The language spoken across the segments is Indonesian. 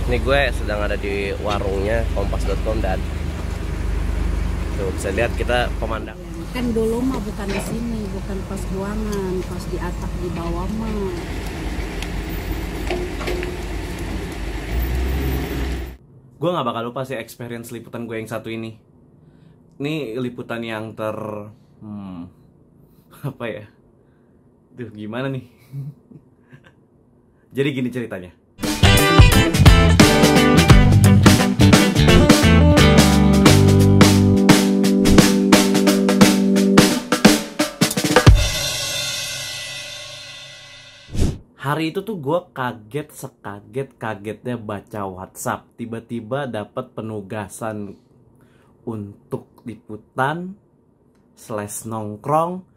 Ini gue sedang ada di warungnya kompas.com dan tuh bisa lihat kita pemandang. Kan dulu mah bukan di sini, bukan pas buangan, pas di atap di bawah mah. Gue nggak bakal lupa sih experience liputan gue yang satu ini. Ini liputan yang apa ya? Duh, gimana nih? Jadi gini ceritanya. Hari itu tuh gue kagetnya baca WhatsApp. Tiba-tiba dapat penugasan untuk liputan /nongkrong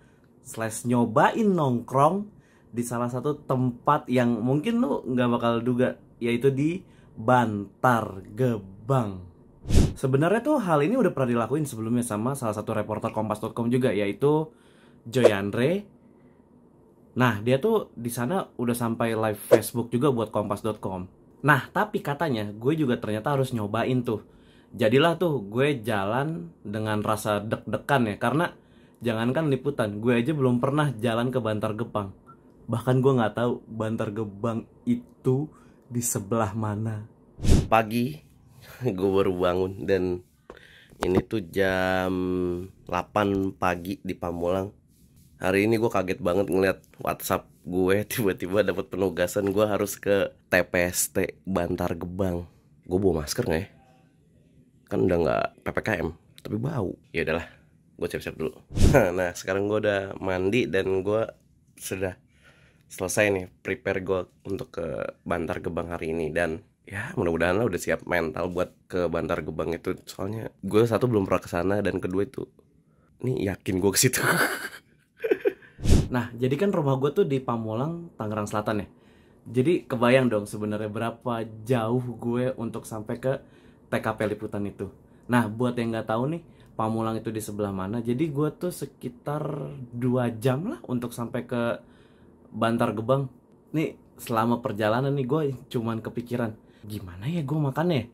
/nyobain nongkrong di salah satu tempat yang mungkin lu nggak bakal duga, yaitu di Bantar Gebang. Sebenarnya tuh hal ini udah pernah dilakuin sebelumnya sama salah satu reporter kompas.com juga, yaitu Joyandre. Nah, dia tuh di sana udah sampai live Facebook juga buat kompas.com. Nah, tapi katanya gue juga ternyata harus nyobain tuh. Jadilah tuh gue jalan dengan rasa deg-degan ya, karena jangankan liputan, gue aja belum pernah jalan ke Bantar Gebang. Bahkan gue nggak tahu Bantar Gebang itu di sebelah mana. Pagi gue baru bangun dan ini tuh jam 8 pagi di Pamulang. Hari ini gue kaget banget ngeliat WhatsApp gue tiba-tiba dapat penugasan gue harus ke TPST Bantar Gebang. Gue bawa masker nggak ya? Kan udah nggak PPKM, tapi bau. Ya udahlah, gue siap-siap dulu. Nah, sekarang gue udah mandi dan gue sudah selesai nih prepare gue untuk ke Bantar Gebang hari ini. Dan ya mudah-mudahan lah udah siap mental buat ke Bantar Gebang itu. Soalnya gue satu belum pernah kesana dan kedua itu nih yakin gue ke situ. Nah, jadi kan rumah gue tuh di Pamulang, Tangerang Selatan ya. Jadi kebayang dong sebenarnya berapa jauh gue untuk sampai ke TKP liputan itu. Nah, buat yang nggak tahu nih, Pamulang itu di sebelah mana. Jadi gue tuh sekitar 2 jam lah untuk sampai ke Bantar Gebang. Nih, selama perjalanan nih gue cuman kepikiran, gimana ya gue makannya?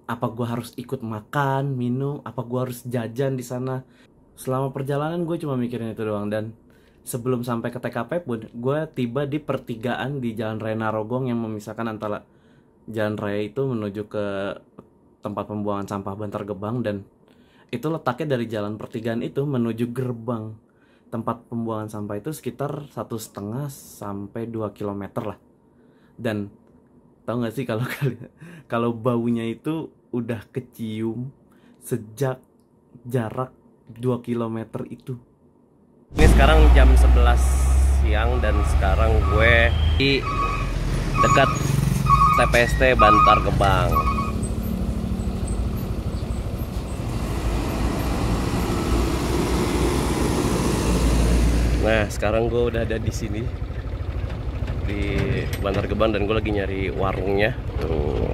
Apa gue harus ikut makan, minum? Apa gue harus jajan di sana? Selama perjalanan gue cuma mikirin itu doang. Dan sebelum sampai ke TKP pun, gue tiba di pertigaan di Jalan Raya Narogong yang memisahkan antara jalan raya itu menuju ke tempat pembuangan sampah Bantar Gebang. Dan itu letaknya dari jalan pertigaan itu menuju gerbang tempat pembuangan sampah itu sekitar 1,5 sampai 2 km lah. Dan tau gak sih kalau baunya itu udah kecium sejak jarak 2 km itu. Ini sekarang jam 11 siang dan sekarang gue di dekat TPST Bantar Gebang. Nah, sekarang gue udah ada di sini di Bantar Gebang dan gue lagi nyari warungnya. Tuh.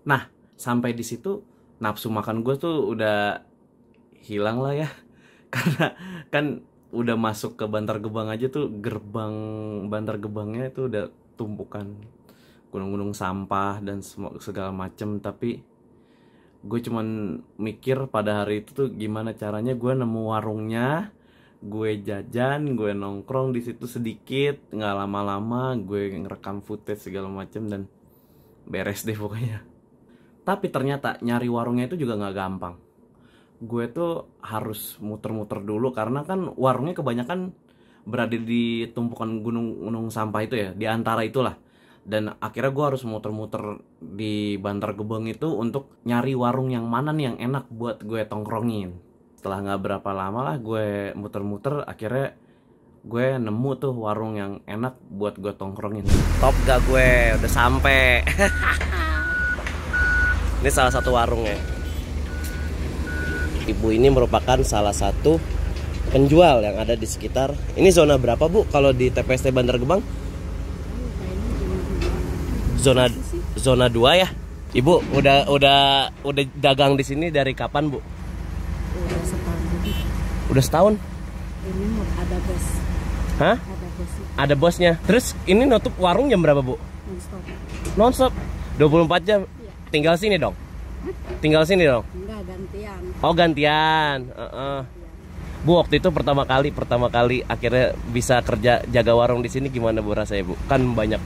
Nah, sampai di situ nafsu makan gue tuh udah hilang lah ya. Karena kan udah masuk ke Bantar Gebang aja tuh, gerbang Bantar Gebangnya itu udah tumpukan gunung-gunung sampah dan segala macem. Tapi gue cuman mikir pada hari itu tuh gimana caranya gue nemu warungnya, gue jajan, gue nongkrong di situ sedikit, nggak lama-lama gue ngerekam footage segala macem dan beres deh pokoknya. Tapi ternyata nyari warungnya itu juga nggak gampang. Gue tuh harus muter-muter dulu karena kan warungnya kebanyakan berada di tumpukan gunung-gunung sampah itu ya, di antara itulah. Dan akhirnya gue harus muter-muter di Bantar Gebang itu untuk nyari warung yang mana nih yang enak buat gue tongkrongin. Setelah nggak berapa lama lah gue muter-muter, akhirnya gue nemu tuh warung yang enak buat gue tongkrongin. Top gak gue? Udah sampai. Ini salah satu warungnya. Ibu ini merupakan salah satu penjual yang ada di sekitar. Ini zona berapa, Bu, kalau di TPST Bantar Gebang? Zona 2 ya. Ibu udah dagang di sini dari kapan, Bu? Udah setahun lebih. Udah setahun? Ini ada gas. Hah? Ada gas. sih. Ada bosnya. Terus ini nutup warung jam berapa, Bu? Non-stop. Nonstop 24 jam. Iya. Tinggal sini dong. Tinggal sini dong. Enggak, gantian. Oh, gantian. Bu, waktu itu pertama kali akhirnya bisa kerja jaga warung di sini, gimana Bu rasanya, Bu? Kan banyak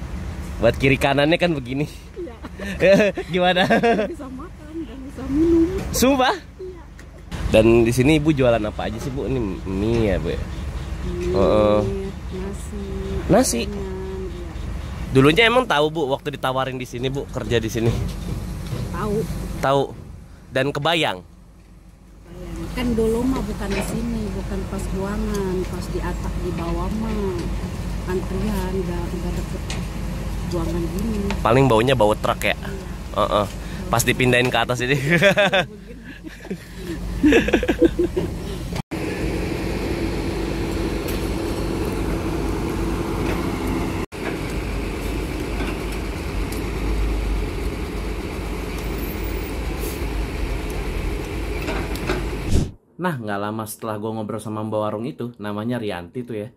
buat kiri kanannya kan begini. Iya. Gimana? Nggak bisa makan, nggak bisa minum. Sumpah? Iya. Dan di sini Ibu jualan apa aja sih, Bu? Ini mie ya, Bu ya? Mie, nasi. Nasi? gorengan, iya. Dulunya emang tahu, Bu, waktu ditawarin di sini, Bu, kerja di sini? Tahu. Tahu. Dan kebayang. Kan dulu mah bukan di sini, bukan pas buangan, pas di atap di bawah mah antrian, nggak deket buangan gini. Paling baunya bau truk ya. Pas dipindahin ke atas ini. Nah, nggak lama setelah gue ngobrol sama mbak warung itu, namanya Rianti tuh ya,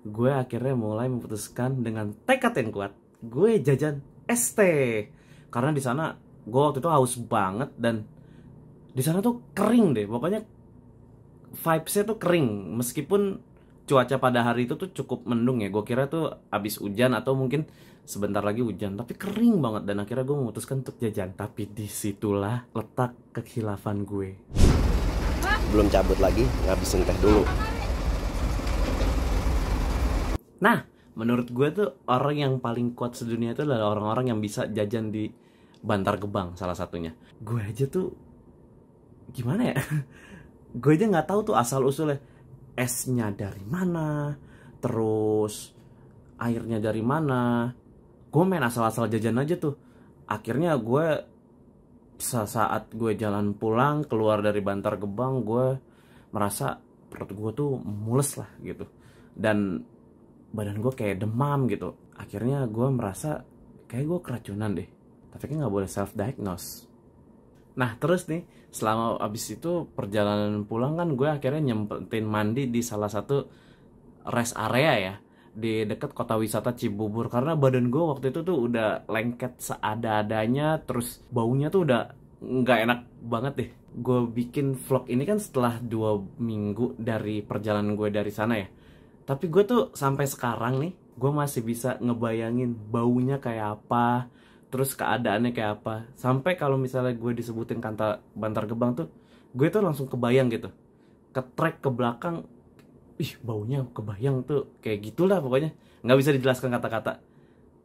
gue akhirnya mulai memutuskan dengan tekad yang kuat, gue jajan es teh. Karena di sana gue waktu itu haus banget dan di sana tuh kering deh, pokoknya vibesnya tuh kering. Meskipun cuaca pada hari itu tuh cukup mendung ya, gue kira tuh abis hujan atau mungkin sebentar lagi hujan, tapi kering banget. Dan akhirnya gue memutuskan untuk jajan. Tapi disitulah letak kekhilafan gue. Belum cabut lagi, ngabisin teh dulu. Nah, menurut gue tuh orang yang paling kuat sedunia itu adalah orang-orang yang bisa jajan di Bantar Gebang salah satunya. Gue aja tuh gimana ya? Gue aja nggak tahu tuh asal usulnya esnya dari mana, terus airnya dari mana. Gue main asal-asal jajan aja tuh. Akhirnya gue saat gue jalan pulang keluar dari Bantar Gebang, gue merasa perut gue tuh mules lah gitu, dan badan gue kayak demam gitu. Akhirnya gue merasa kayak gue keracunan deh, tapi kan nggak boleh self diagnose. Nah terus nih, selama abis itu perjalanan pulang kan gue akhirnya nyempetin mandi di salah satu rest area ya, di dekat kota wisata Cibubur. Karena badan gue waktu itu tuh udah lengket seada-adanya, terus baunya tuh udah nggak enak banget deh. Gue bikin vlog ini kan setelah 2 minggu dari perjalanan gue dari sana ya, tapi gue tuh sampai sekarang nih gue masih bisa ngebayangin baunya kayak apa, terus keadaannya kayak apa. Sampai kalau misalnya gue disebutin kata Bantar Gebang tuh, gue tuh langsung kebayang gitu, ke track ke belakang. Ih, baunya kebayang tuh kayak gitulah pokoknya, nggak bisa dijelaskan kata-kata.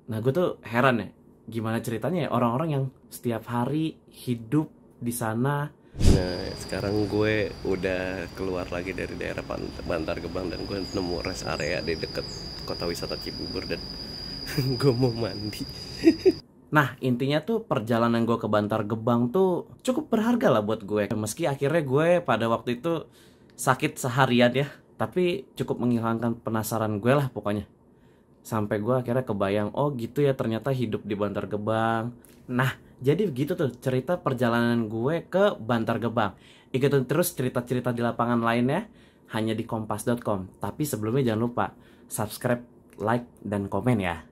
Nah gue tuh heran ya, gimana ceritanya ya orang-orang yang setiap hari hidup di sana. Nah, sekarang gue udah keluar lagi dari daerah Bantar Gebang dan gue nemu rest area di dekat kota wisata Cibubur dan gue mau mandi. Nah intinya tuh perjalanan gue ke Bantar Gebang tuh cukup berharga lah buat gue. Meski akhirnya gue pada waktu itu sakit seharian ya, tapi cukup menghilangkan penasaran gue lah pokoknya. Sampai gue akhirnya kebayang, oh gitu ya ternyata hidup di Bantar Gebang. Nah jadi begitu tuh cerita perjalanan gue ke Bantar Gebang. Ikutin terus cerita-cerita di lapangan lainnya hanya di kompas.com. Tapi sebelumnya jangan lupa subscribe, like, dan komen ya.